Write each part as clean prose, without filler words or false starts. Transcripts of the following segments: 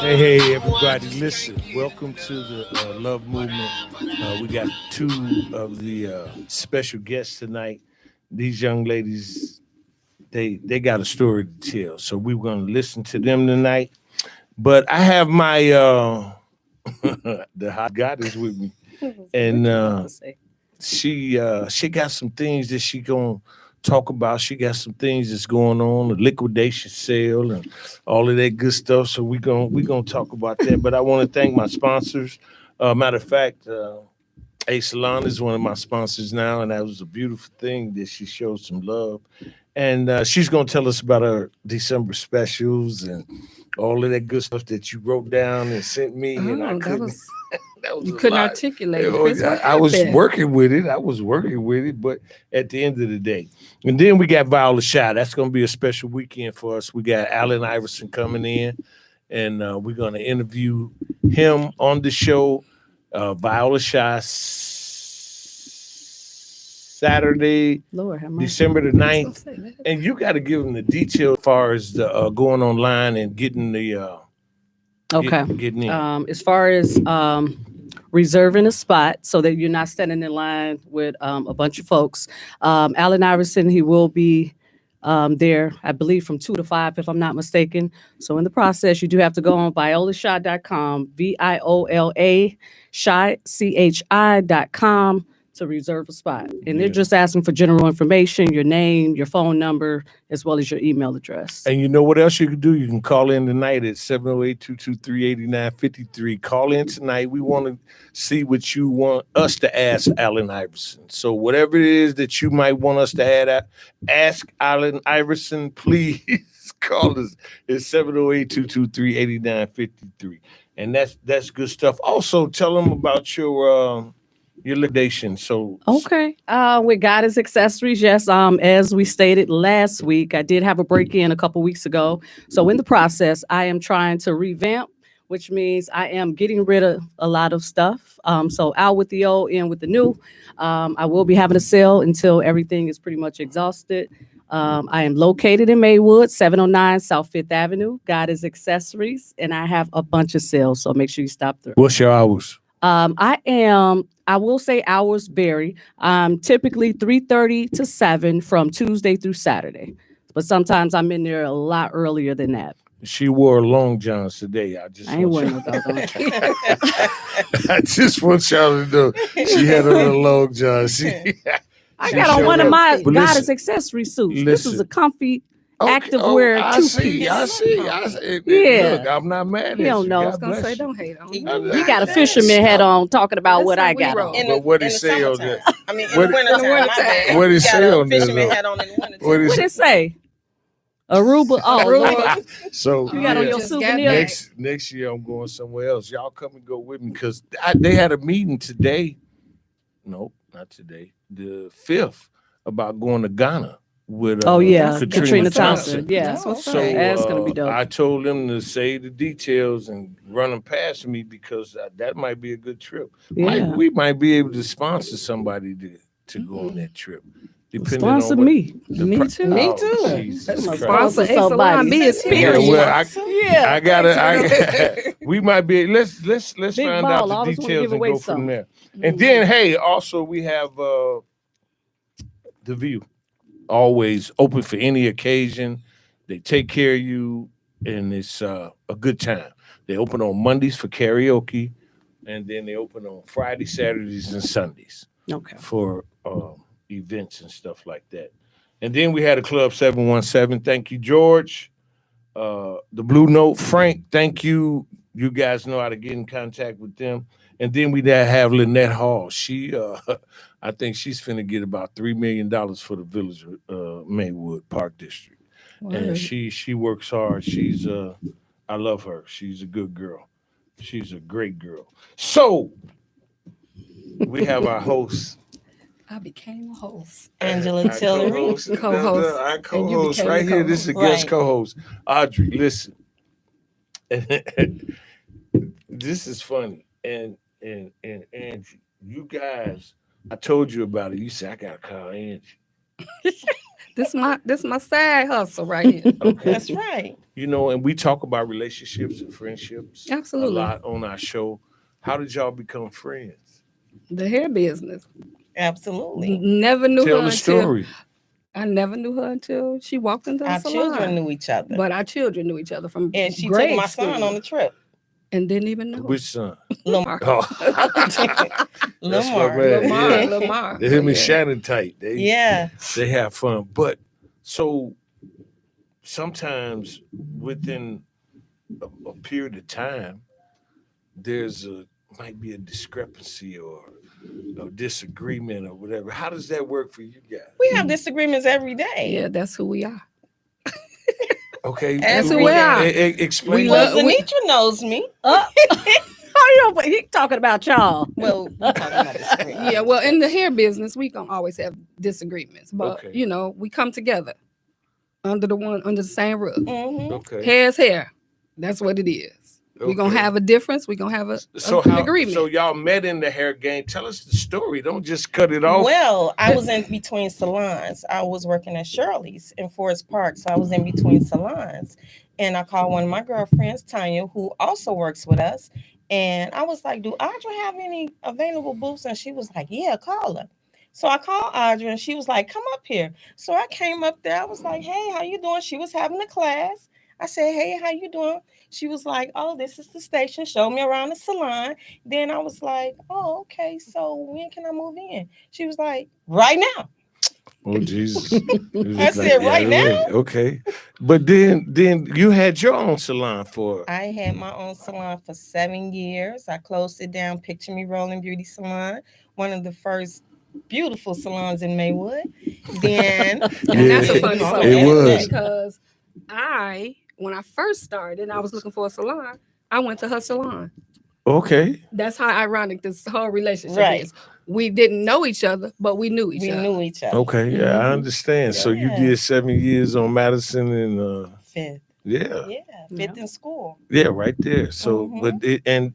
Hey, everybody, listen. Welcome to the Love Movement. We got two of the special guests tonight. These young ladies, they got a story to tell. So we're going to listen to them tonight. But I have my, the hot goddess with me. And she got some things that she going to talk about. She got some things that's going on, the liquidation sale and all of that good stuff. So we gonna talk about that. But I want to thank my sponsors. Matter of fact, A Salon is one of my sponsors now, and that was a beautiful thing that she showed some love. And she's gonna tell us about her December specials and all of that good stuff that you wrote down and sent me. And I couldn't. That was you couldn't lot. articulate it. I was working with it. But at the end of the day, and then we got Viola Shy. That's going to be a special weekend for us. We got Allen Iverson coming in, and we're going to interview him on the show. Viola Shy, Saturday, December the 9th. And you got to give them the detail as far as the going online and getting the getting in. As far as reserving a spot so that you're not standing in line with a bunch of folks. Allen Iverson, he will be there, I believe, from 2 to 5, if I'm not mistaken. So in the process, you do have to go on violashy.com, VIOLA shy, CHI.com to reserve a spot. And they're just asking for general information, your name, your phone number, as well as your email address. And you know what else you can do? You can call in tonight at 708-223-8953. Call in tonight. We want to see what you want us to ask Allen Iverson. So whatever it is that you might want us to ask Allen Iverson, please call us at 708-223-8953. And that's good stuff. Also, tell them about your liquidation. So okay, with Goddess Accessories, yes. As we stated last week, I did have a break-in a couple weeks ago. So in the process, I am trying to revamp, which means I am getting rid of a lot of stuff. So out with the old, in with the new. I will be having a sale until everything is pretty much exhausted. I am located in Maywood, 709 South 5th Avenue. Goddess Accessories, and I have a bunch of sales. So make sure you stop through. What's your hours? I will say hours vary. Typically 3:30 to 7 from Tuesday through Saturday. But sometimes I'm in there a lot earlier than that. She wore long johns today. I ain't wearing no I just want y'all to know she had on a long john. I got on one of my Goddess Accessory suits. This is a comfy activewear two-piece. I see. Yeah. Look, I'm not mad at you. He don't know. God I was gonna bless say, you. don't hate on him. He got a fisherman hat on, talking about what I got on. But what did he say on that? I mean, in the wintertime. What did he say on that? Fisherman hat on in the wintertime. What did it say? Aruba. Oh, Lord. So you got on your souvenir. Next year I'm going somewhere else. Y'all come and go with me because they had a meeting today. No, not today. The 5th about going to Ghana with Katrina Thompson. Yeah, so that's gonna be dope. I told them to say the details and run them past me because that might be a good trip. Yeah. We might be able to sponsor somebody to go on that trip. Sponsor me. Me too. Sponsor somebody. Be a spirit. I gotta. We might be. Let's find out the details and go from there. And then, hey, also we have the View, always open for any occasion. They take care of you, and it's a good time. They open on Mondays for karaoke, and then they open on Friday, Saturdays, and Sundays. Okay. For events and stuff like that. And then we had a Club 717. Thank you, George. The Blue Note, Frank. Thank you. You guys know how to get in contact with them. And then we have Lynette Hall. She, I think she's finna get about $3 million for the Village Maywood Park District. Wow. And she works hard. She's I love her. She's a good girl. She's a great girl. So we have our host. I became a host. Angela Tillery. Co-host. Our co-host right here. This is a guest co-host. Audrey, listen. This is funny. And Angie, you guys, I told you about it. You said, I got to call Angie. This my side hustle right here. Okay. That's right. You know, and we talk about relationships and friendships Absolutely. a lot on our show. How did y'all become friends? The hair business. Absolutely. Never knew Tell her the until story. I never knew her until she walked into the Our salon. children knew each other. But our children knew each other from And she grade took my school son on the trip. and didn't even know. Which son? Lamar. Oh. That's my Lamar. man. Yeah. Lamar. They hit me Yeah. shining tight. Yeah. They have fun. But so sometimes within a period of time, might be a discrepancy or a disagreement or whatever. How does that work for you guys? We have disagreements every day. Yeah, that's who we are. Okay, That's who Every we day. are. Explain We Well, that. Zanitra knows me. Oh, you know, he talking about y'all. Well, we're talking about disagreements. Yeah, well, in the hair business, we gonna always have disagreements, but Okay. you know, we come together under the same roof. Mhm. Okay. Hair is hair. That's what it is. We're gonna Okay. have a difference. We're gonna have an So agreement. So y'all met in the hair game. Tell us the story. Don't just cut it off. Well, I was in between salons. I was working at Shirley's in Forest Park, so I was in between salons. And I called one of my girlfriends, Tanya, who also works with us. And I was like, "Do Audra have any available booths?" And she was like, "Yeah, call her." So I called Audra, and she was like, "Come up here." So I came up there. I was like, "Hey, how you doing?" She was having a class. I said, "Hey, how you doing?" She was like, "Oh, this is the station." Showed me around the salon. Then I was like, "Oh, okay. So when can I move in?" She was like, "Right now." Oh Jesus! I said, right now? Okay, but then you had your own salon for. I had my own salon for 7 years. I closed it down, Picture Me Roland Beauty Salon, one of the first beautiful salons in Maywood. Then, And that's a Yeah, funny story. it was. Because when I first started, I was looking for a salon. I went to her salon. Okay. That's how ironic this whole relationship Right. is. We didn't know each other, but we knew each we other. knew each other. Okay. Yeah, I Mhm. understand. So you Yeah. did 7 years on Madison and Fifth. yeah, Yeah, fifth in school. yeah, right there. So, Mhm. but it, and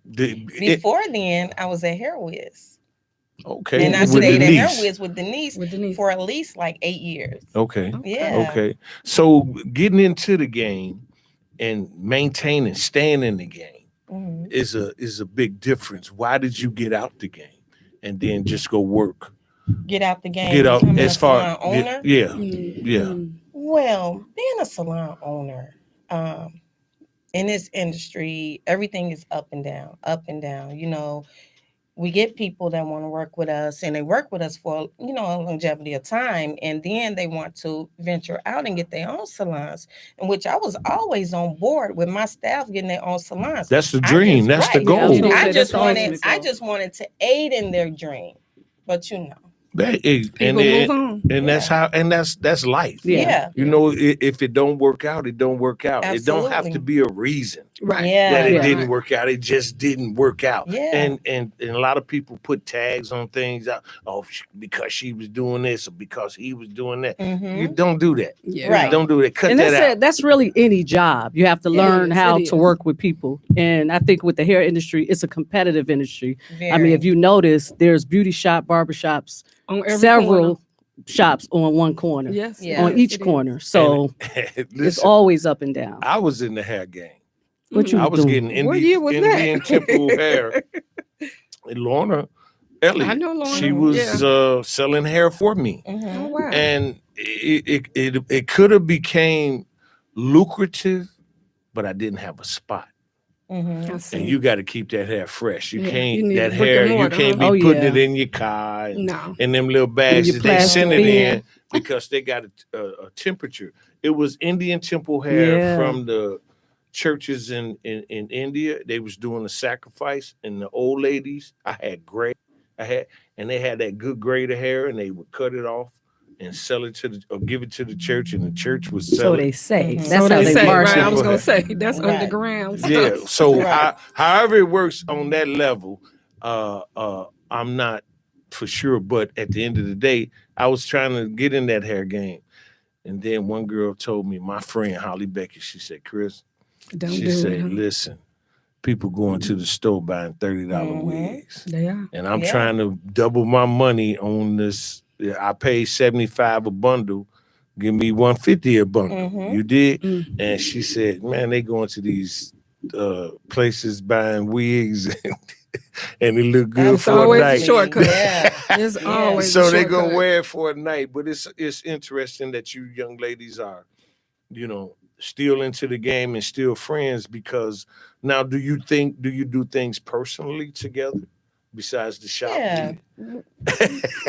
the Before then, I was at Hair Wiz. okay And I with stayed at Hair Denise. Wiz with Denise With Denise. for at least like 8 years. Okay. Yeah. Okay. So getting into the game and maintaining, staying in the game Mhm. is a big difference. Why did you get out the game and then just go work? Get out the game. Get out becoming as a far salon owner. yeah. Mm, Yeah. mm. Well, being a salon owner, in this industry, everything is up and down, up and down. You know, we get people that want to work with us and they work with us for, you know, a longevity of time. And then they want to venture out and get their own salons, in which I was always on board with my staff getting their own salons. That's the I dream. just- That's the right. Yeah, I was goal. gonna say, I that's just the wanted, ultimate I goal. just wanted to aid in their dream. But you know, People move on. and that's how that's life. Yeah. yeah. You know, if it don't work out, it don't work out. It don't have to Absolutely. be a reason Right. Yeah. that it Yeah. didn't work out. It just didn't work out. Yeah. And a lot of people put tags on things. Because she was doing this or because he was doing that. Mhm. You don't do that. Yeah. Right. Don't do that. Cut And that that's out. it. That's really any job. You have to It learn is, how it to is. work with people. And I think with the hair industry, it's a competitive industry. I mean, Very. if you notice, there's beauty shop, barber shops, On every several corner. shops on one corner, Yes. Yeah. on yes, each it is. corner. So it's Listen, always up and down. I was in the hair game. What you I was doing? getting What year was that? Indian Temple hair. And Lorna Elliott, I know Lorna, she was selling hair for me. Mhm. Oh, wow. And it could have became lucrative, but I didn't have a spot. Mhm. I see. And you got to keep that hair fresh. You Yeah, can't you need that brick and hair. You mortar, can't huh? be Oh, putting yeah. it in your car and No. in them little bags your that they send it plastic in bin. because they got a temperature. It was Indian Temple hair Yeah. from the churches in India. They was doing a sacrifice, and the old ladies. I had gray. And they had that good grade of hair, and they would cut it off and sell it or give it to the church, and the church would sell So it. they say. Mhm. That's So how they they say, market. right? I was Go gonna ahead. say that's Right. underground Yeah. stuff. So Right. however it works on that level, I'm not for sure. But at the end of the day, I was trying to get in that hair game. And then one girl told me, my friend Holly Beckett, she said, Chris, Don't she do said, it. Huh? listen, people going to the store buying $30 Mhm. wigs. They are. And I'm Yeah. trying to double my money on this I paid $75 a bundle. Give me $150 a bundle. Mhm. You did? Mm. And she said, man, they going to these places buying wigs and it look good It's for a always a night. shortcut. Yeah. It's Yeah. always a So they shortcut. gonna wear it for a night. But it's interesting that you young ladies are, still into the game and still friends, because now do you do things personally together besides the shop? Yeah.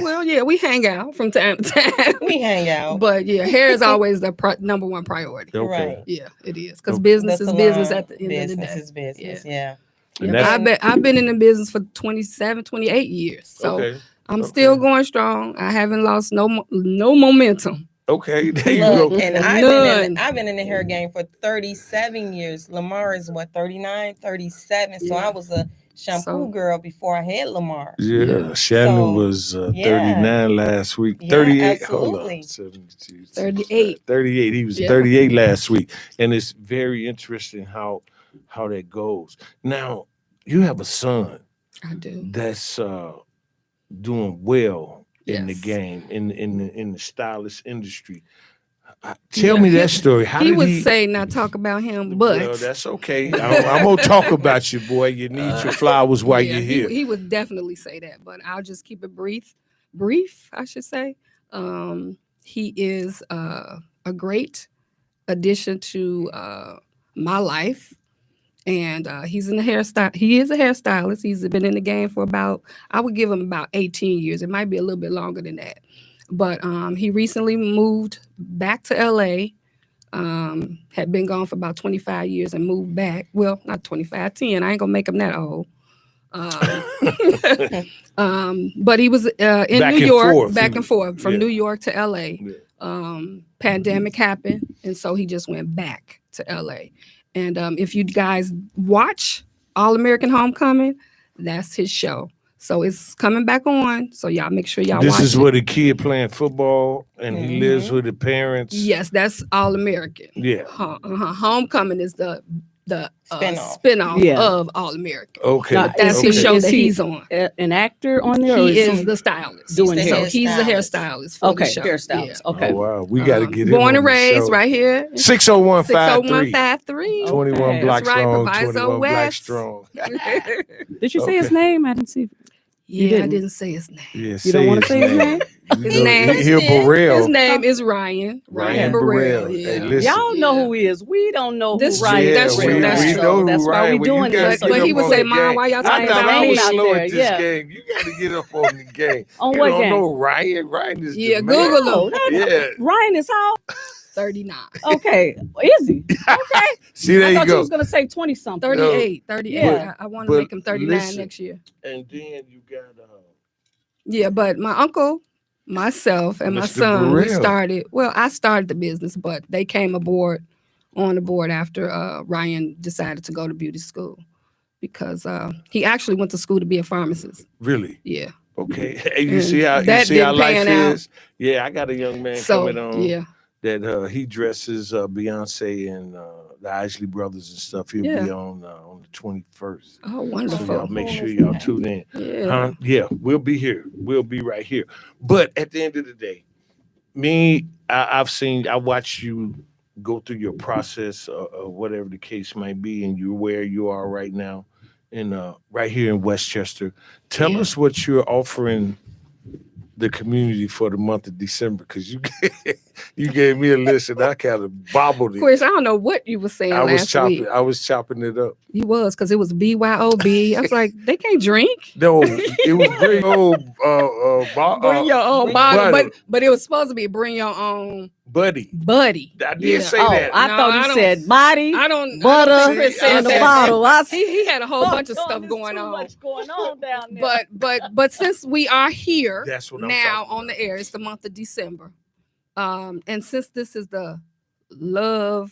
Well, yeah, we hang out from time to time. We hang out. But yeah, hair is always the number one priority. Okay. Right. Yeah, it is. Because Okay. business The is business salon at the end of the business day. is business. Yeah. And Yeah, that's I've been in the business for 27, 28 years. So okay. I'm Okay. still going strong. I haven't lost no momentum. Okay, there you Look, go. and None. I've been in the hair game for 37 years. Lamar is what, 39, 37. So Yeah. I was a shampoo So- girl before I had Lamar. Yeah, Yeah. Shannon So, was yeah. 39 last week. Yeah, 38. Hold on. absolutely. 72, 38. 38. He was Yeah. 38 last week. And it's very interesting how that goes. Now, you have a son I do. that's doing well in the Yes. game, in the stylist industry. Tell me he- that story. How He did would he say not talk about him, but Well, that's okay. I'm gonna talk about you, boy. You need your flowers while yeah, you're here. He would definitely say that, but I'll just keep it brief, I should say. He is a great addition to my life, and he's in the hairstyle. He is a hairstylist. He's been in the game for I would give him about 18 years. It might be a little bit longer than that, but he recently moved back to LA. Had been gone for about 25 years and moved back. Well, not 25, 10. I ain't gonna make him that old. But he was in Back New and York, forth. back and forth from Yeah. New York to LA. Yeah. Pandemic happened, and so he just went back to LA. And if you guys watch All American Homecoming, that's his show. So it's coming back on. So y'all make sure y'all This watch is it. where the kid playing football and he lives with the parents. Yes, that's All American. Yeah. Homecoming is the Spinoff. spinoff Yeah. of All American. Okay. Now, That's okay. his show Is that he- he's on. An actor on there? or He is he the stylist. doing He's the hair? So he's the hairstylist. hairstylist for Okay, the show. hairstylist. Yeah. Okay. Oh wow, we got to get him Born on and the raised show. right here. 60153. 60153. 21 Okay. Black That's right, Strong, Proviso 21 Black West. Strong. Did you say his Okay. name? I didn't see. You Yeah, I didn't? didn't say his name. Yeah, You don't wanna say his name? His name- He'll Burrell. His name is Ryan. Ryan Burrell. Burrell. Yeah. Hey, listen. Y'all know who he is. We don't know This who Ryan that's is. true, that's we true. know who That's why Ryan. we Well, you doing gotta this. get But he up would on say, the "Mom, game." why y'all I talking thought about I me was out slow there? at this Yeah. game. You got to get up on the game. On You what don't game? know Ryan. Ryan is Yeah, the man. Google No, him. Yeah. Ryan is how? 39. Okay. Is he? Okay. See, there I you thought you go. was gonna say 20 something. 38. 38. Yeah. I want but to make him 39 listen. next year. And then you got Yeah, but my uncle, myself, and my Mr. son, we Burrell. started. Well, I started the business, but they came on the board after Ryan decided to go to beauty school because he actually went to school to be a pharmacist. really. Yeah. Okay. Hey, you And see how that didn't life pan out. is? Yeah, I got a young man So coming on yeah, that he dresses Beyonce and the Isley Brothers and stuff. He'll Yeah. be on the 21st. oh So wonderful. y'all make sure y'all tune in. Yeah. Huh? Yeah, we'll be here. We'll be right here. But at the end of the day, I watched you go through your process or whatever the case might be, and you're where you are right now, in right here in Westchester. Tell Yeah. us what you're offering the community for the month of December, because you gave me a list and I kind of bobbled Of it. course, I don't know what you were saying I was last week. chopping it up. You was because it was BYOB. I was like, they can't drink. No, it was bring old Bring your own bring bottle, butter. but it was supposed to be bring your own buddy. buddy. I did Yeah. say Oh, that. I No, thought I he don't- said body, I don't butter, I don't think Chris said and a that. bottle. I said, He had a whole bunch of "Oh, stuff there's going too on. much going on down there." But since we are here That's what I'm now talking on the about. air, it's the month of December. And since this is the love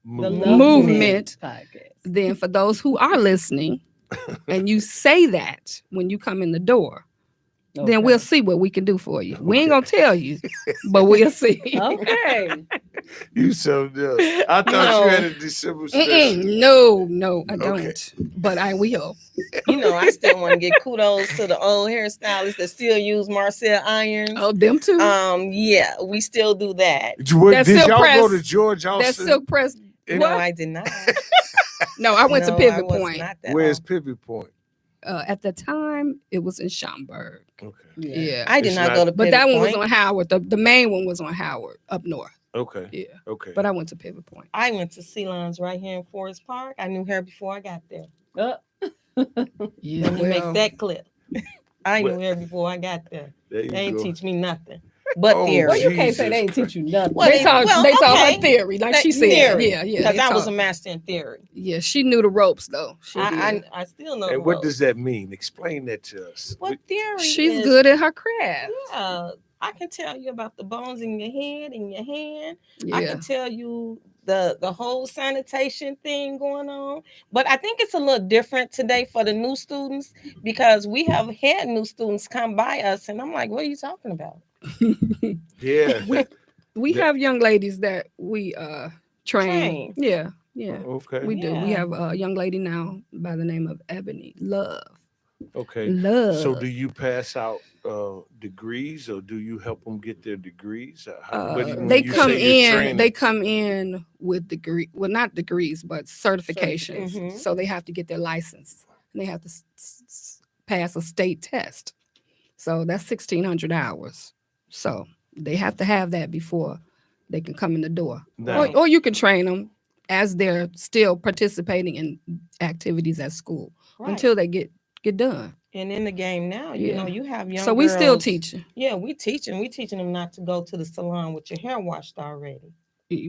The Move. Love movement, podcast. then for those who are listening and you say that when you come in the door, then we'll see what we can do for you. We ain't gonna tell you, but we'll see. Okay. You so dumb. I thought you had a December special. No, I don't. Okay. But I will. I still want to give kudos to the old hairstylists that still use Marcel irons. Oh, them too. Yeah, we still do that. Did silk y'all press- go to George Austin? That silk press. No, I did not. No, I went to No, Pivot was Point. not that Where's old. Pivot Point? At the time, it was in Schaumburg. Okay. Yeah. I did It's not not- go to But Pivot that one was Point. on Howard. The main one was on Howard up north. Okay. Yeah. Okay. But I went to Pivot Point. I went to Ceylon's right here in Forest Park. I knew her before I got there. Yeah. Let me make that clear. I knew her before I got there. There you They ain't go. teach me nothing but Oh, theory. Well, you can't say Jesus they ain't teach you nothing. Well, They taught okay. her theory, like That she said. theory. Yeah. Because they I was taught- a master in theory. Yeah, she knew the ropes though. She I did. still know. And the what ropes. does that mean? Explain that to us. What theory? She's is, good at her craft. Yeah, I can tell you about the bones in your head and your hand. I Yeah. can tell you the whole sanitation thing going on. But I think it's a little different today for the new students because we have had new students come by us and I'm like, what are you talking about? Yeah. We have young ladies that we train. Train. Yeah. Okay. We do. We Yeah. have a young lady now by the name of Ebony Love. Okay. Love. So do you pass out degrees or do you help them get their degrees? When they you come say you're in. training- They come in with well, not degrees, but certifications. Mhm. So they have to get their license, and they have to pass a state test. So that's 1,600 hours. So they have to have that before they can come in the door. Now- Or you can train them as they're still participating in activities at school until they get done. And in the game now, Yeah. you have young So we still girls- teaching. Yeah, we teaching them not to go to the salon with your hair washed already.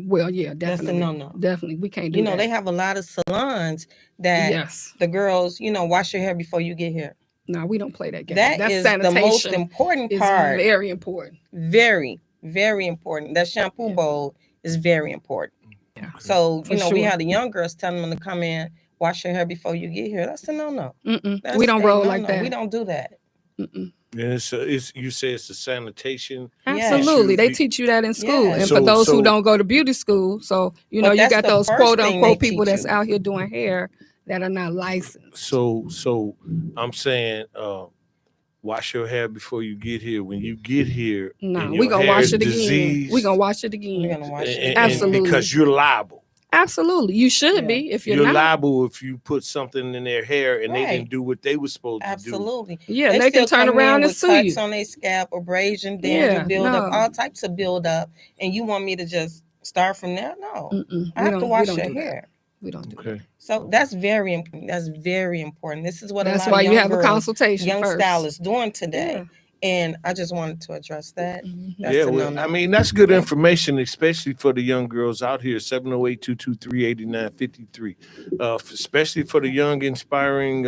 Well, yeah, That's a definitely. no-no. Definitely. We can't do that. They have a lot of salons that Yes. the girls, wash your hair before you get here. No, we don't play that game. That That's is the sanitation. most important is part. very important. Very, very important. That shampoo bowl is very important. Yeah. So, For we sure. have the young girls telling them to come in, wash your hair before you get here. That's a no-no. That's We don't a roll no-no. like that. We don't do that. Mm-mm. And it's you say it's the sanitation. Yes. Absolutely. They Should be- teach you that in school. Yes. And So- for those so- who don't go to beauty school, so, you But you that's got the those first quote thing unquote they people teach that's you. out here doing hair that are not licensed. So I'm saying wash your hair before you get here. When you get here, No, and we're your going to hair wash is it again. diseased, We're going to wash it We're again. gonna wash and- it. and Absolutely. because you're liable. Absolutely. You should Yeah. be if you're, You're not. liable if you put something in their hair and they Right. didn't do what they were supposed to do. Absolutely. Yeah, they can still turn come in around and with sue cuts you. on their scalp, abrasion, Yeah, danger, build up, no. all types of build up, and you want me to just start from there? No, Mm-mm. I We have to don't- wash we don't your do that. hair. We don't do Okay. So that's very important. That's very important. This is what That's a lot why of you young have a girls, consultation young first. stylists doing today. Yeah. And I just wanted to address that. Mhm. That's Yeah, a well, no-no. I mean, that's good information, especially for the young girls out here, 708-223-8953. Especially for the young, inspiring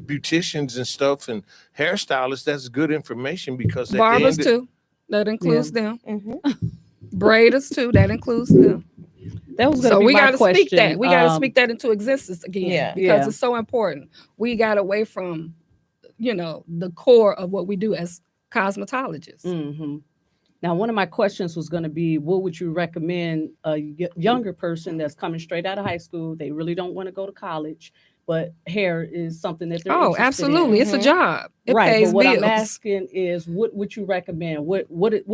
beauticians and stuff and hairstylists, that's good information because at Barbers the end too. That includes them. Mhm. Braiders too. That includes them. That was going So to be we my got to question. speak that. We got to speak that into existence again Yeah. because Yeah. it's so important. We got away from, the core of what we do as cosmetologists. Mm-hmm. Now, one of my questions was going to be, what would you recommend a younger person that's coming straight out of high school? They really don't want to go to college, but hair is something that they're Oh, interested absolutely. in. It's a Mhm. job. It Right, pays but what bills. I'm asking is, what would you recommend? What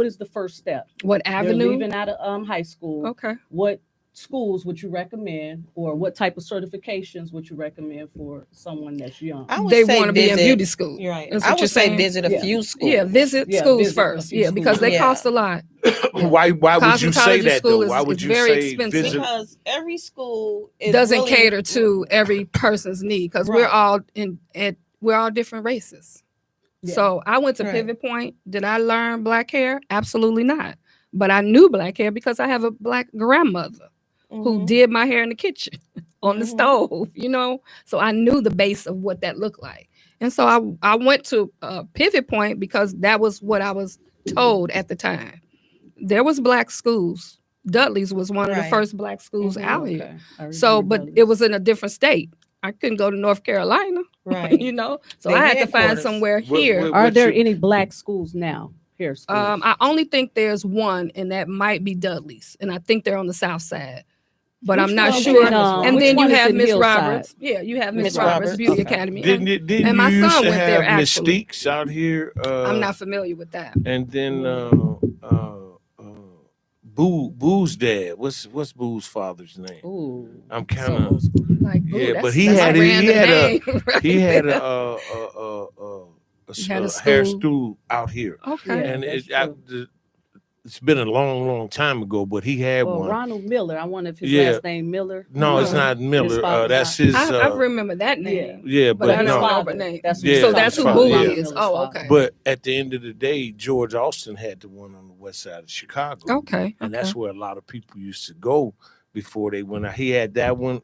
is the first step? What They're avenue? leaving out of high school. Okay. What schools would you recommend, or what type of certifications would you recommend for someone that's young? I would They say want to be in visit- beauty school. You're right. That's I what you're would say saying? visit a Yeah. few schools. Yeah, visit Yeah, schools visit a first. few Yeah, because they schools. cost a lot. why would you say Cosmetology that school though? is- Why would is you very say expensive. visit? Because every school is Doesn't really- cater to every person's need because we're Right. all we're all different races. Yeah. So I went to Right. Pivot Point. Did I learn black hair? Absolutely not. But I knew black hair because I have a black grandmother who Mhm. did my hair in the kitchen on the Mhm. stove, So I knew the base of what that looked like. And so I went to Pivot Point because that was what I was told at the time. There was black schools. Dudley's was one of the Right. first black schools Mhm. out here. Okay. I So, remember but those. it was in a different state. I couldn't go to North Carolina. Right. you know. So Their I had to find headquarters. somewhere What- here. what- Are there you- any black schools now? Hair schools. I only think there's one, and that might be Dudley's, and I think they're on the south side. But Which I'm not one's sure. in, and which then you one is have in Miss Hillside? Roberts. Yeah, you have Miss Miss Roberts Roberts. Beauty Okay. Academy. Didn't and my you used son to went there, have actually. Mystiques out here? I'm not familiar with that. And then Boo's dad. What's Boo's father's name? Ooh, I'm so kind of old school. Like, Yeah, that's, but he that's had a he random had name, a right? he had He had a hair stool. stool out here, Okay. Yeah, and that's it's been a long time ago, but he had Well, one. Ronald Miller. I wonder if his Yeah. last name Miller. No, it's No. not Miller. father's That's not. his. I remember that name. Yeah, but but I no. don't know the name. That's Yeah, so that's his who father, Boo yeah. is. Oh, okay. But at the end of the day, George Austin had the one on the west side of Chicago. Okay. And that's where a lot of people used to go before they went out. He had that one.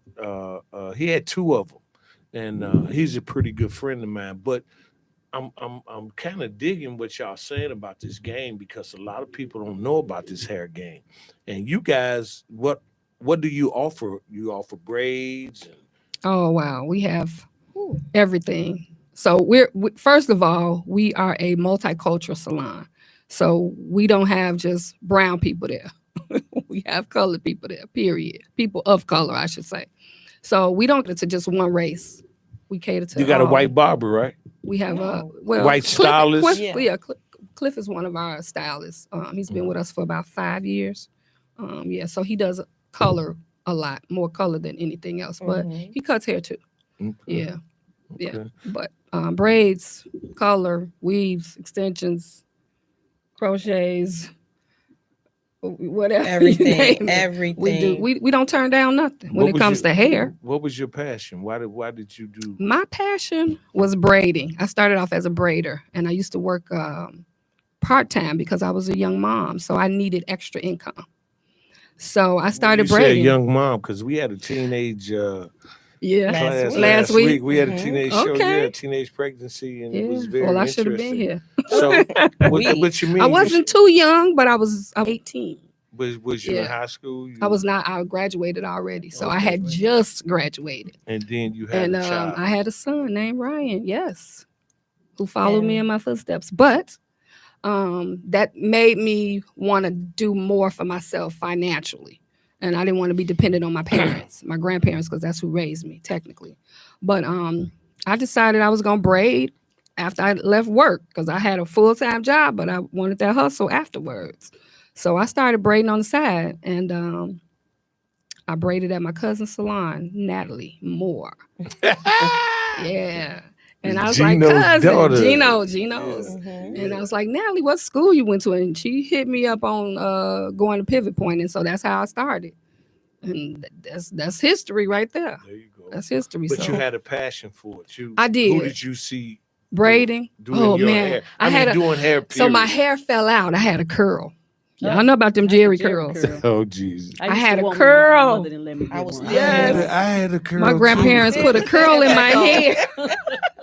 He had two of them, and he's a pretty good friend of mine. But I'm kind of digging what y'all saying about this game because a lot of people don't know about this hair game. And you guys, what do you offer? You offer braids and Oh wow, we have everything. So first of all, we are a multicultural salon. So we don't have just brown people there. We have colored people there. Period. People of color, I should say. So we don't cater to just one race. We cater to. you got a all. white barber, right? We have No. White stylist? Yeah, Cliff is one of our stylists. He's been with us for about 5 years. So he does color a lot, more color than anything else. But Mhm. he cuts hair too. Okay. Yeah. Yeah. Okay. But braids, color, weaves, extensions, crochets, whatever. Everything. We do. We don't turn down nothing when What it was comes your- to hair. What was your passion? Why did you do? My passion was braiding. I started off as a braider, and I used to work part-time because I was a young mom, so I needed extra income. So I started you braiding. said young mom because we had a teenage Yeah. class Last week. We had a Mhm. teenage show, Okay. yeah, teenage pregnancy, and it was Yeah. very Well, I interesting. should have been here. So, what you mean? I wasn't too young, but I was 18. Was you in Yeah. high school? I was not. I graduated already, so I Okay. had just graduated, And then you had and a child. I had a son named Ryan. Yes, who followed me And- in my footsteps. But that made me want to do more for myself financially, and I didn't want to be dependent on my parents, my grandparents, because that's who raised me technically. But I decided I was gonna braid after I left work because I had a full-time job, but I wanted that hustle afterwards. So I started braiding on the side, and I braided at my cousin's salon, Natalie Moore. Yeah. And I was Gino's like, cousin, daughter. Gino's. Mhm. And I was like, Natalie, what school you went to? And she hit me up on going to Pivot Point, and so that's how I started. And that's history right there. There you go. That's history. But so you had a passion for it. I did. Who did you see braiding. doing Oh your man, hair? I had doing hair. so my period. hair fell out. I had a curl. Y'all Oh, know about them that's a Jerry Jerry curls. curl. Oh Jesus! I used had to a want me one. My curl. mother didn't let me get I was- one. Yes. I had a curl. My too. grandparents put a curl in my hair. I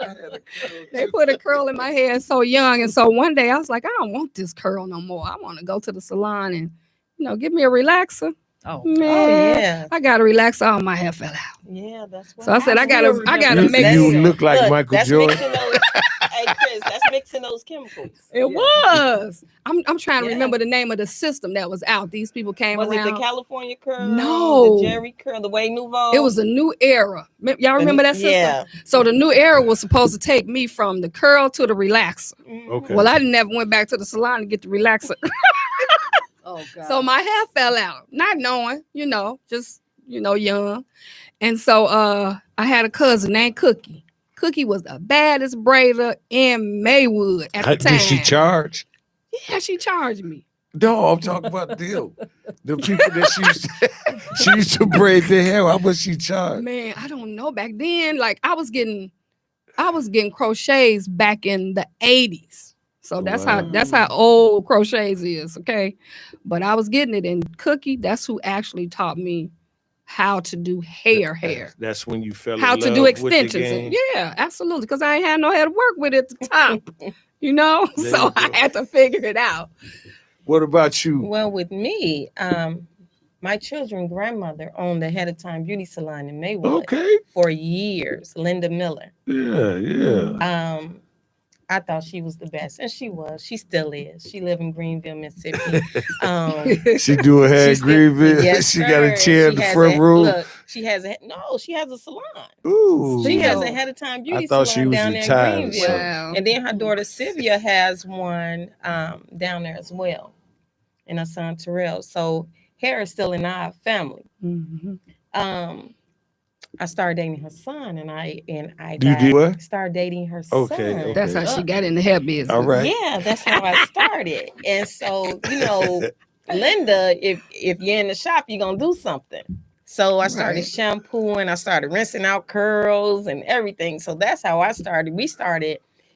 had a curl They too. put a curl in my hair so young. And so one day I was like, I don't want this curl no more. I want to go to the salon and, give me a relaxer. Oh, Man, Oh yeah. I got to relax. All my hair fell out. Yeah, that's what So I said, I still gotta remember make You That's- look like Look, Michael that's Jordan. mixing those, hey Chris, that's mixing those chemicals. It was. I'm trying to Yeah. remember the name of the system that was out. These people came Was around. it the California curl? No. The Jerry curl, the Way Nouveau? It was a new era. Y'all remember that system? Yeah. So the new era was supposed to take me from the curl to the relaxer. Mhm. Okay. Well, I never went back to the salon to get the relaxer. oh God. So my hair fell out, not knowing, just, young. And so I had a cousin named Cookie. Cookie was the baddest braider in Maywood at the time. Did she charge? Yeah, she charged me. No, I'm talking about them. The people that she used to braid their hair. How much she charge? Man, I don't know. Back then, like I was getting crochets back in the 80s. So that's Wow. how old crochets is, okay? But I was getting it, and Cookie, that's who actually taught me how to do hair. That's when you fell How in to love do with the extensions. game. Yeah, absolutely. Because I ain't had no hair to work with at the top, There So you I go. had to figure it out. What about you? Well, with me, My children's grandmother owned the Head of Time Beauty Salon in Maywood Okay. for years, Linda Miller. Yeah. I thought she was the best, and she was. She still is. She live in Greenville, Mississippi. She do her hair Greenville. Yes, she got a sir. chair in the front row. Look, she has a salon. Ooh. She has a Head of Time Beauty Salon she was down retired, there in Greenville. Wow. And then her daughter Sylvia has one down there as well, and her son Terrell. So hair is still in our family. Mm-hmm. I started dating her son, and I You did what? started dating her Okay, son. okay. That's how she got in the hair business. All right. Yeah, that's how I started. And so, Linda, if you're in the shop, you're gonna do something. So I started shampooing, I started rinsing out curls and everything. So that's how I started.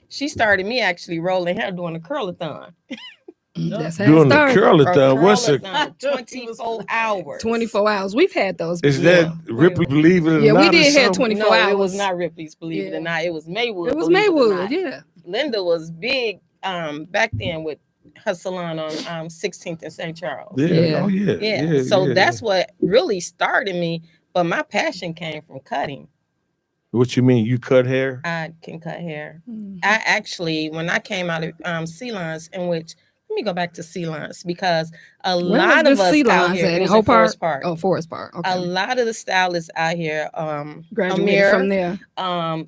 She started me actually rolling hair doing a curl-a-thon. That's how Doing it the started. curl-a-thon. What's a 24 hours. 24 hours. We've had those. is before. that Ripley? Believe it or Yeah, not? we or did have something? 24 No, hours. it was not Ripley's, believe it or not. It was Maywood. It was believe it or Maywood, not. yeah. Linda was big back then with her salon on 16th and St. Charles. Yeah. Oh Yeah. yeah. So that's what really started me. But my passion came from cutting. What you mean? You cut hair? I can cut hair. Mhm. I actually, when I came out of Ceylon's, in which, let me go back to Ceylon's, because a lot of us out here, it was in Forest Park. Oh, Forest Park. Okay. A lot of the stylists out here, Graduated Amir, from there.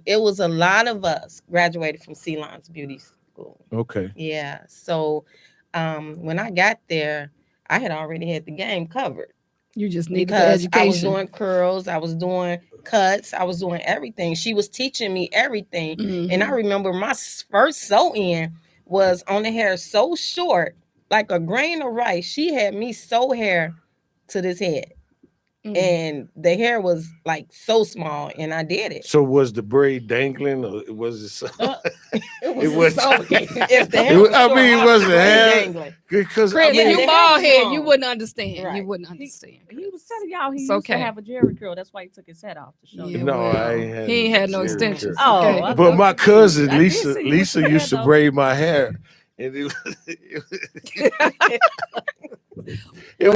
it was a lot of us graduated from Ceylon's beauty school. Okay. Yeah. So when I got there, I had already had the game covered. You just needed the Because education. I was doing curls, I was doing cuts, I was doing everything. She was teaching me everything. Mhm. And I remember my first sew-in was on the hair so short, like a grain of rice. She had me sew hair to this head. Mhm. And the hair was like so small, and I did it. So was the braid dangling, or was it? So, It was. If the hair was short, it wasn't hair. dangling. Because Chris, Yeah, if the you hair bald was head, long. you wouldn't understand. Right. You wouldn't understand. He was telling y'all he It's used to okay. have a Jerry curl. That's why he took his head off to show Yeah, you. No, well, I ain't had he ain't had no Jerry extensions. curl. Oh, Okay. I But my cousin I did Lisa, see you Lisa with your used to hair, though. braid my hair, and it Was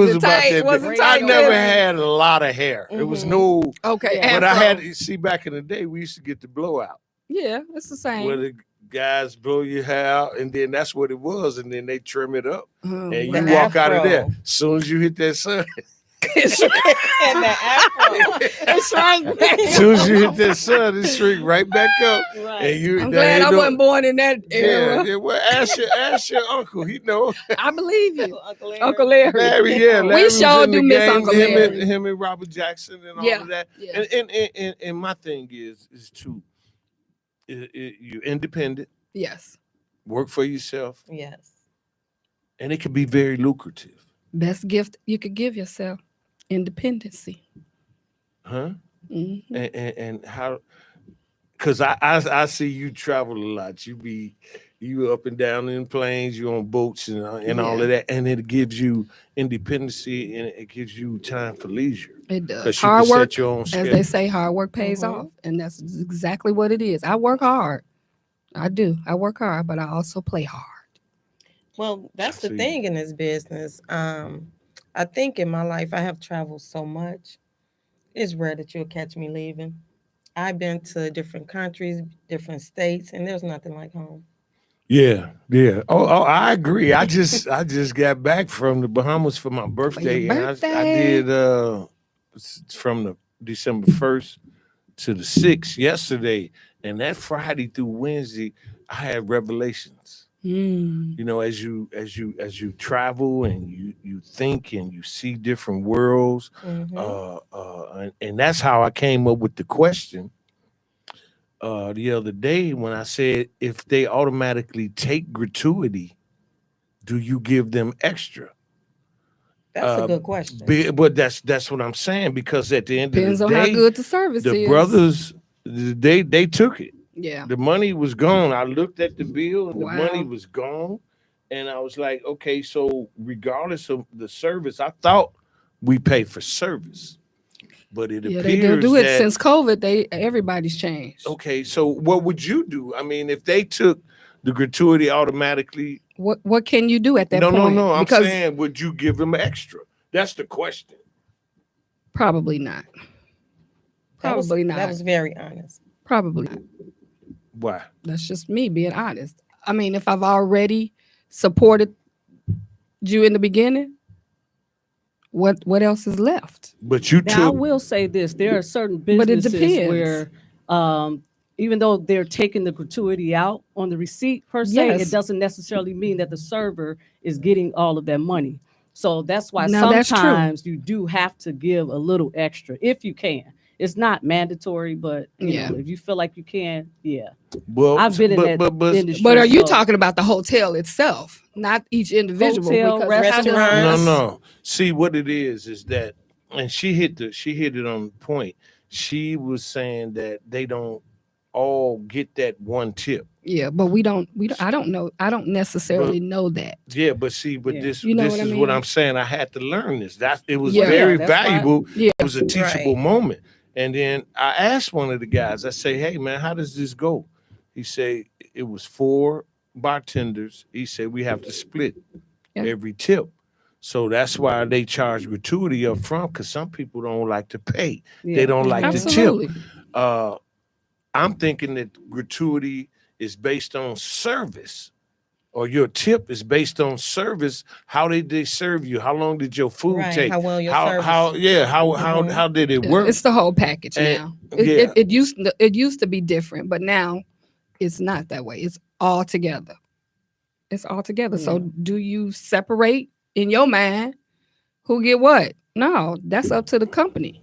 was it about tight? that. Was big. it tight, I never Chris? had a lot of hair. It was Mhm. no, Okay. Yeah. but I afro. had to see back in the day. We used to get the blowout Yeah, it's the same. where the guys blow your hair out, and then that's what it was, and then they trim it up, Oh, and you The wow. walk out of there. afro. As soon as you hit that sun, And the afro. It's right back. as soon as you hit that sun, it shrink right back up, Right. and you. I'm there glad ain't I no- wasn't born in that Yeah, era. yeah. Well, ask your uncle. He know. I believe you. Uncle Uncle Larry. Larry, yeah, We Larry was sure in do the miss game, Uncle him Larry. him and Robert Jackson and all Yeah. of that. Yeah. And my thing is to you're independent, Yes. work for yourself, Yes. and it can be very lucrative, Best gift you could give yourself. Independency. huh? Mhm. And how? Because I see you travel a lot. You up and down in planes, you on boats and all of that, and it gives you independency and it gives you time for leisure. It does. Because you Hard can work, set your own as schedule. they say, hard work pays Mhm. off. And that's exactly what it is. I work hard. I do. I work hard, but I also play hard. Well, that's I the see. thing in this business. I think in my life I have traveled so much. It's rare that you'll catch me leaving. I've been to different countries, different states, and there's nothing like home. Yeah. Oh, I agree. I just got back from the Bahamas for my birthday, and I birthday. did from the December 1st to the 6th yesterday, and that Friday through Wednesday, I had revelations. Mm. You know, as you travel and you think and you see different worlds, Mhm. and that's how I came up with the question the other day when I said, if they automatically take gratuity, do you give them extra? That's a good question. But that's what I'm saying, because at the end Depends of on the how day, good the service the is. brothers they took it. Yeah. The money was gone. I looked at the bill and the Wow. money was gone. And I was like, okay, so regardless of the service, I thought we pay for service. But it Yeah, appears they do do it that, since COVID. Everybody's changed. okay, so what would you do? I mean, if they took the gratuity automatically, What can you do at that no, point? I'm Because saying, would you give them extra? That's the question. Probably not. Probably not. That was very honest. Probably not. Why? That's just me being honest. I mean, if I've already supported you in the beginning, what else is left? But you Now, I took. will say this: there are certain But it businesses depends. where, even though they're taking the gratuity out on the receipt per se, Yes. it doesn't necessarily mean that the server is getting all of that money. So that's why Now, that's true. sometimes you do have to give a little extra if you can. It's not mandatory, but you Yeah. know, if you feel like you can, yeah. Well, I've been in that industry. But are you so- talking about the hotel itself, not each individual? Hotel, because restaurant. Restaurants. No. See what it is that, and she hit it on the point. She was saying that they don't all get that one tip. Yeah, but we don't. I don't know. I don't necessarily know that. Yeah, but see, but Yeah. this You know this what I is what mean? I'm saying. I had to learn this. It was Yeah. very Yeah, that's why- valuable. Yeah. It was a teachable Right. moment. And then I asked one of the guys. I say, "Hey, man, how does this go?" He said it was 4 bartenders. He said we have to split Yeah. every tip. So that's why they charge gratuity up front, because some people don't like to pay. Yeah. They don't like to tip. Absolutely. I'm thinking that gratuity is based on service, or your tip is based on service. How did they serve you? How long did your food Right, take? how well your how service. how did it work? It's the whole package And- now. yeah. It used to be different, but now it's not that way. It's all together. It's all together. So do you separate in your mind who get what? No, that's up to the company.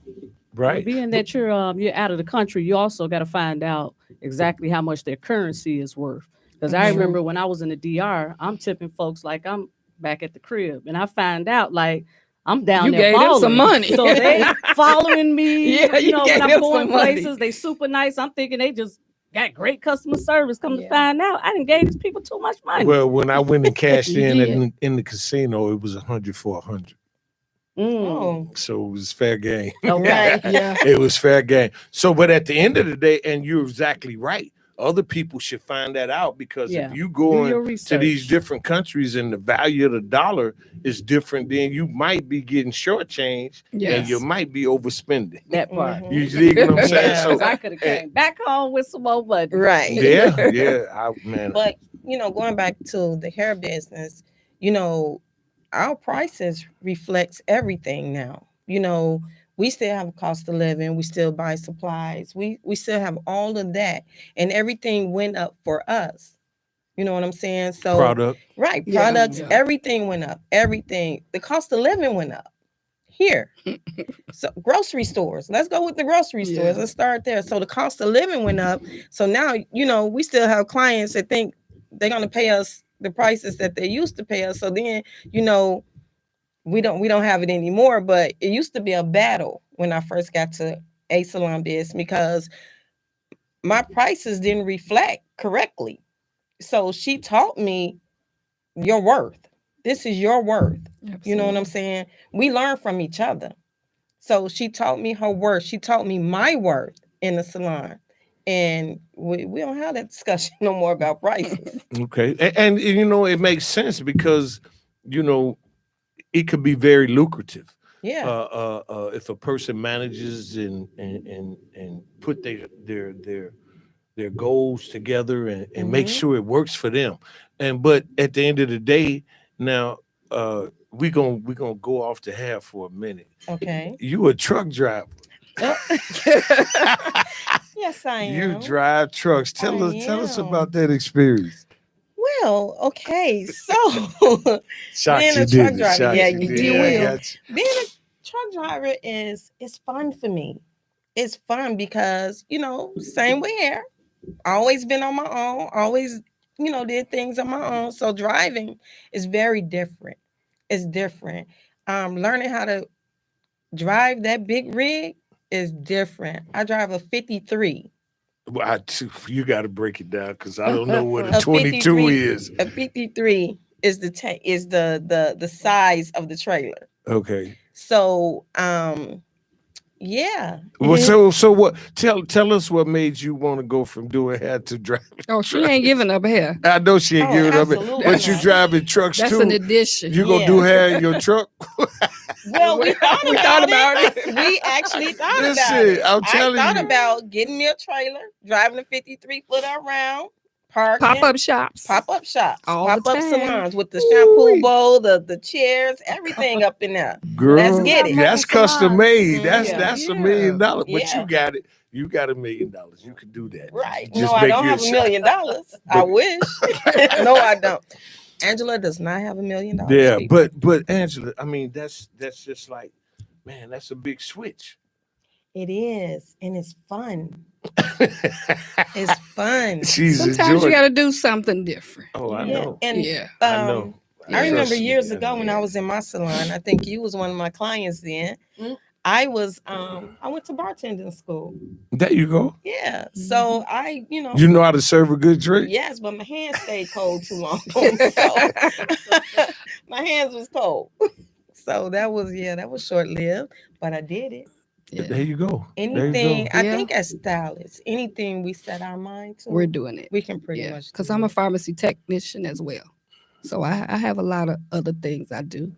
Right. Being that you're out of the country, you also got to find out exactly how much their currency is worth. Because I Mhm. remember when I was in the DR, I'm tipping folks like I'm back at the crib, and I find out like I'm down You there gave them some balling. money. So they following me. Yeah, you when gave I'm them going some money. places, they super nice. I'm thinking they just got great customer service. Come to Yeah. find out, I didn't gave these people too much money. Well, when I went and cashed You in did. in the casino, it was 100 for 100. Oh, So it was fair game. Okay. Yeah. It was fair game. So, but at the end of the day, and you're exactly right. Other people should find that out, because Yeah. if you Do go your to these research. different countries and the value of the dollar is different, then you might be getting shortchanged and Yes. you might be overspending. That part. Mhm. You dig what I'm saying? Yeah. So, Because I could have came back home with some more money. right. yeah, man. But going back to the hair business, our prices reflects everything now. We still have a cost of living. We still buy supplies. We still have all of that, and everything went up for us. You know what I'm saying? So Product. right, Yeah, products, yeah. everything went up. Everything, the cost of living went up here. So grocery stores. Let's go with the grocery stores. Yeah. Let's start there. So the cost of living went up. So now, we still have clients that think they're gonna pay us the prices that they used to pay us. So then, we don't have it anymore. But it used to be a battle when I first got to a salon business, because my prices didn't reflect correctly. So she taught me your worth. This is your worth. You know what I'm saying? We learn from each other. So she taught me her worth. She taught me my worth in the salon. And we don't have that discussion no more about prices. Okay. And it makes sense, because, it could be very lucrative. Yeah. If a person manages and put their goals together and make Mhm. sure it works for them. But at the end of the day, now we're gonna go off the hair for a minute. Okay. You a truck driver. Yes, I am. You drive trucks. Tell us am. about that experience. Well, okay. So Shocked Being you a truck did. driver, Shocked yeah, you you did. do. I got you. being a truck driver is fun for me. It's fun because, same way here. Always been on my own, always, did things on my own. So driving is very different. It's different. Learning how to drive that big rig is different. I drive a 53. Well, you got to break it down, because I don't know what a A 22 53 is. A 53 is the size of the trailer. Okay. So Yeah. Well, so what? Tell us what made you want to go from doing hair to driving. Oh, she ain't giving up hair. I know she ain't giving up, absolutely but you not. driving trucks That's too. an addition. You gonna do hair in your truck? Well, we thought about it. We actually thought about Listen, it. I'm telling I thought you. about getting me a trailer, driving a 53-footer around, parking. Pop-up shops. Pop-up shops. All the Pop-up time. salons with the shampoo bowl, the chairs, everything up in there. Girl, Let's get it. That's custom made. Mhm. That's Yeah. $1 million. But Yeah. you got it. You got $1 million. You can do that. Right. Just No, I make don't you a have $1 shop. million. I wish. No, I don't. Angela does not have $1 million. Yeah, people. but Angela, I mean, that's just like, man, that's a big switch. It is, and it's fun. It's fun. She's Sometimes enjoying. you got to do something different. Oh, I Yeah, know. and Yeah. I know. I remember Trust me, years I ago when know. I was in my salon. I think you was one of my clients then. Mm. I was I went to bartending school. There you go. Yeah. So I, You know how to serve a good drink. yes, but my hands stayed cold too long. So my hands was cold. So that was short lived, but I did it. There you go. Anything, I Yeah. think as stylists, anything we set our mind to, We're doing it. we can pretty Yeah. much. Because do I'm a it. pharmacy technician as well. So I have a lot of other things I do.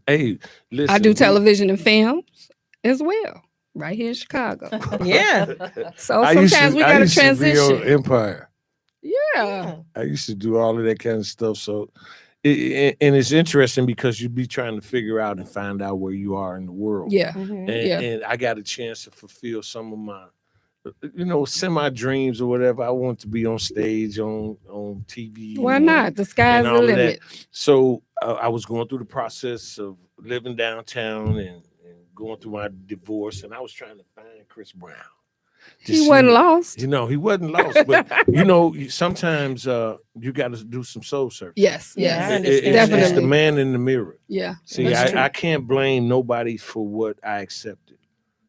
Hey, listen. I do television and films as well, right here in Chicago. Yeah. So I used sometimes to- we I got to used to be on transition. Empire. Yeah. Yeah. I used to do all of that kind of stuff. So, and it's interesting because you be trying to figure out and find out where you are in the world. Yeah. Mhm. And I got a chance to fulfill some of my, semi dreams or whatever. I want to be on stage, on TV. Why not? The sky's and the all of that. limit. So I was going through the process of living downtown and going through my divorce, and I was trying to find Chris Brown. to He see- wasn't lost. He wasn't lost, but sometimes you got to do some soul searching. Yes. Yeah, I Yes. understand. It's the Definitely. man in the mirror. Yeah. See, That's true. I can't blame nobody for what I accepted,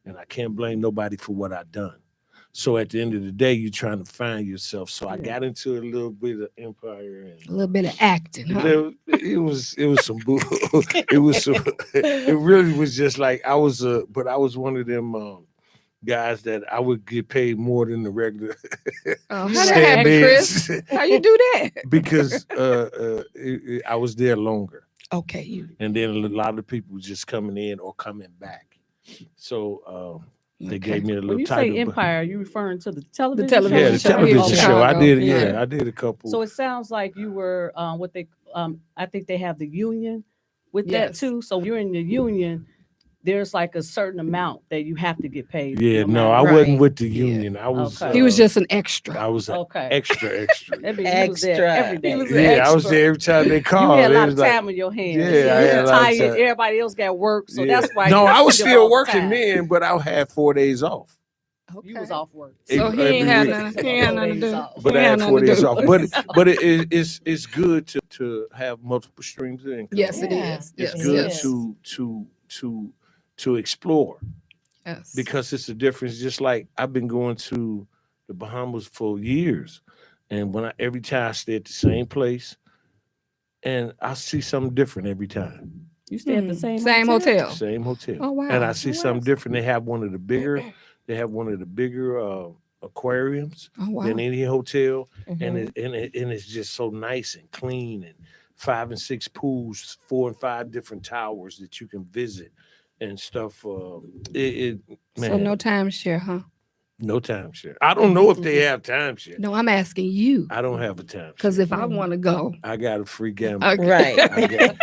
and I can't blame nobody for what I done. So at the end of the day, you're trying to find yourself. So I got into a little bit of Empire, and A little bit of acting, huh? it was some bull. It really was just like I was one of them guys that I would get paid more than the regular How that happen, Chris? How you do that? because I was there longer. Okay. And then a lot of people just coming in or coming back. So they gave me a little When you title. say Empire, are you referring to the television? television Yeah, show the here in television show. I Chicago. did. Yeah. Yeah, I did a couple. So it sounds like you were what they I think they have the union with that Yes. too. So you're in the union. There's like a certain amount that you have to get paid. yeah, no, matter- I Right. wasn't with the Yeah. union. I was. Okay. He was just an extra. I was Okay. extra. That means you was there Extra. every day. He was Yeah, I was extra. there every time they You called. had a It lot was of like, time in your hands. Yeah, I you had a were lot of tired. time. Everybody else got work, so yeah. that's why. No, you I was took still all the working time. then, but I had 4 days off. You was off work. So he every ain't had week. nothing. He ain't nothing to do. But He I had had nothing 4 to days do. off. But it's good to have multiple streams of income. Yes, it Yeah. is. It's Yes, good yes. to explore Yes. because it's a difference. Just like I've been going to the Bahamas for years, and every time I stay at the same place, and I see something different every time. You stay at the same hotel. Same hotel. Oh wow. And I see Oh, something wow. different. They have one of the bigger. They have one of the bigger aquariums Oh wow. than any hotel, Mhm. and it's just so nice and clean, and 5 and 6 pools, 4 and 5 different towers that you can visit and stuff. Man, So no timeshare, huh? no timeshare. I don't know if they have timeshare. No, I'm asking you. I don't have a timeshare. Because if I want to go, I got a free gamble. okay.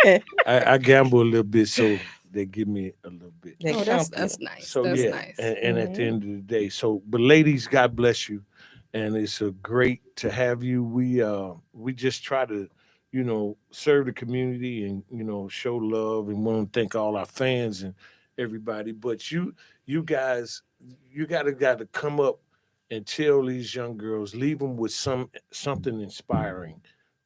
Right. I gamble a little bit, so they give me a little bit. They Oh, that's comp you. nice. So that's yeah, nice. and at the end of the day, but ladies, God bless you, and it's a great to have you. We just try to, serve the community and show love and want to thank all our fans and everybody. But you guys, you gotta come up and tell these young girls, leave them with something inspiring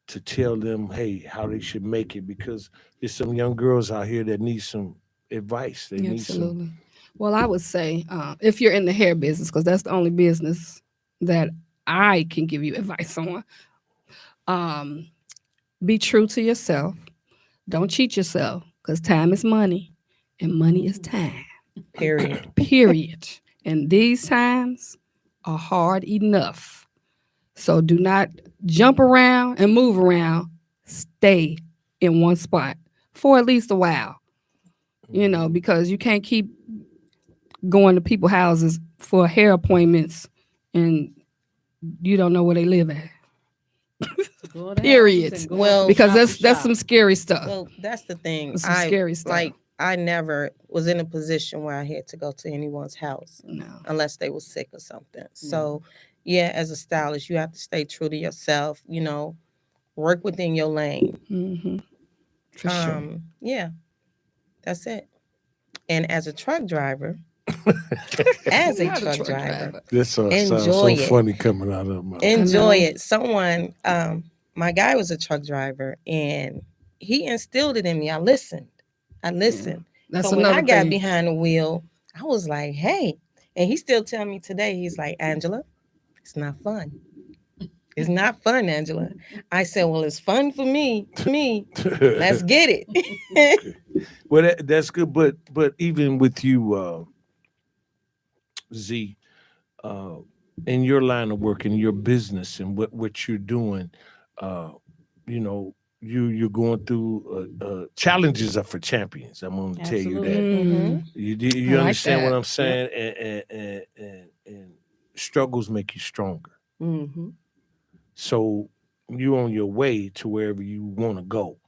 to tell them, hey, how they should make it, because there's some young girls out here that need some advice. They need some. Absolutely. Well, I would say if you're in the hair business, because that's the only business that I can give you advice on, be true to yourself. Don't cheat yourself, because time is money and money is time. Period. And these times are hard enough. So do not jump around and move around. Stay in one spot for at least a while. Because you can't keep going to people's houses for hair appointments and you don't know where they live at. Period. Well, because that's some scary stuff. Well, that's the thing. That's some scary stuff. Like, I never was in a position where I had to go to anyone's house unless they were sick or something. So, yeah, as a stylist, you have to stay true to yourself. Work within your lane. Mm-hmm. For sure. Yeah, that's it. And as a truck driver, this sounds so funny coming out of my mouth. Enjoy it. Someone, my guy was a truck driver, and he instilled it in me. I listened. That's so when I got thing. behind the wheel, I was like, hey. And he still tell me today, he's like, Angela, it's not fun. It's not fun, Angela. I said, well, it's fun for me. Let's get it. Well, that's good. But even with you, Z, in your line of work, in your business and what you're doing, you're going through challenges are for champions. I'm going to tell you that. Mm-hmm. You understand what I'm saying? And struggles make you stronger. Mm-hmm. So you're on your way to wherever you want to go.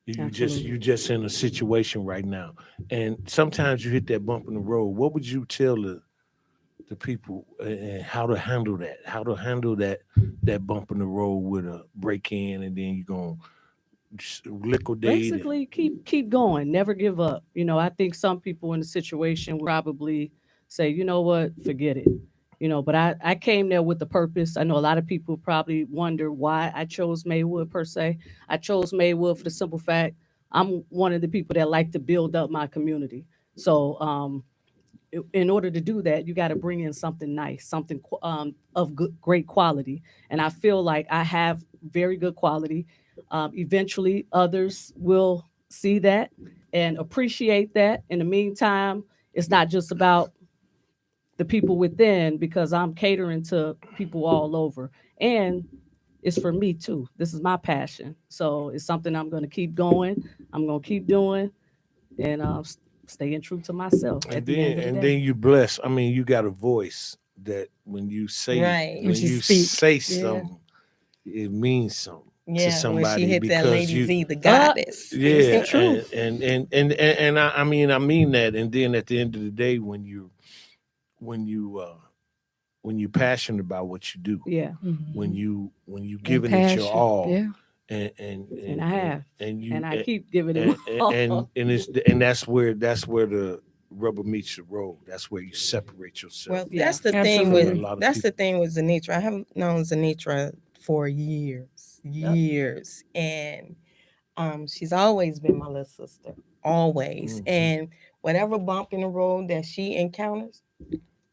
You're just in a situation right now. And sometimes you hit that bump in the road. What would you tell the people and how to handle that? How to handle that bump in the road with a break in, and then you're going to liquidate. Basically, keep going. Never give up. I think some people in the situation would probably say, you know what, forget it. But I came there with a purpose. I know a lot of people probably wonder why I chose Maywood per se. I chose Maywood for the simple fact I'm one of the people that like to build up my community. So in order to do that, you got to bring in something nice, something of great quality. And I feel like I have very good quality. Eventually, others will see that and appreciate that. In the meantime, it's not just about the people within, because I'm catering to people all over. And it's for me too. This is my passion. So it's something I'm going to keep going. I'm going to keep doing and staying true to myself. And then you bless. I mean, you got a voice that when you say, say something, it means something. To somebody, when she hit because that Lady Z, the goddess. Yeah, and I mean that. And then at the end of the day, when you're passionate about what you do, when you giving it your all, and I have, and I keep giving it all, and that's where the rubber meets the road. That's where you separate yourself. Well, that's the thing with Zanitra. I have known Zanitra for years, and she's always been my little sister, always. Mm-hmm. And whatever bump in the road that she encounters,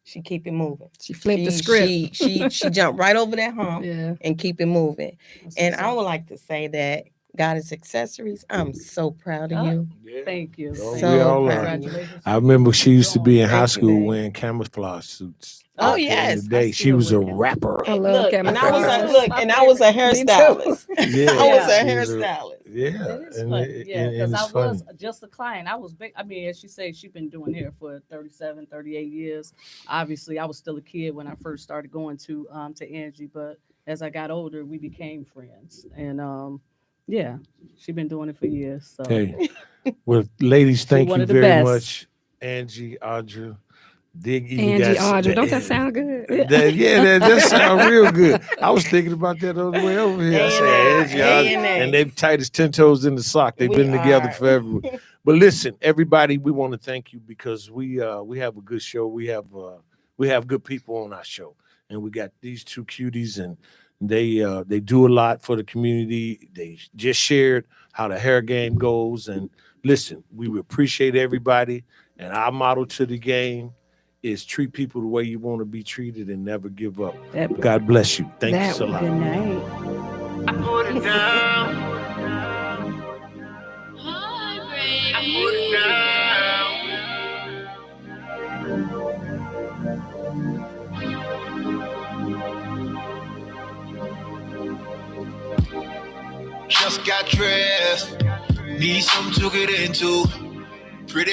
she keep it moving. She flipped the script. She jumped right over that hump and keep it moving. And I would like to say that Goddess Accessories, I'm so proud of you. Yeah. Thank you. So congratulations. I remember she used to be in high school wearing camouflage suits. Oh yes, she was a rapper. I love camouflage. And I was a hairstylist. I was a hairstylist. Because I was just a client. I was big. I mean, as she said, she's been doing hair for 37, 38 years. Obviously, I was still a kid when I first started going to Angie, but as I got older, we became friends. And she's been doing it for years. So. Hey, well, ladies, thank you very much, Angie, Audra. Angie, Audra, don't that sound good? That sounds real good. I was thinking about that on the way over here. I said Angie, Audra, and they've tight as 10 toes in the sock. They've been together forever. But listen, everybody, we want to thank you because we have a good show. We have good people on our show, and we got these two cuties, and they do a lot for the community. They just shared how the hair game goes, and listen, we appreciate everybody, and our motto to the game is treat people the way you want to be treated and never give up. God bless you. Thank you so much. Good night. I put it down. I put it down. Just got dressed. Need something to get into. Pretty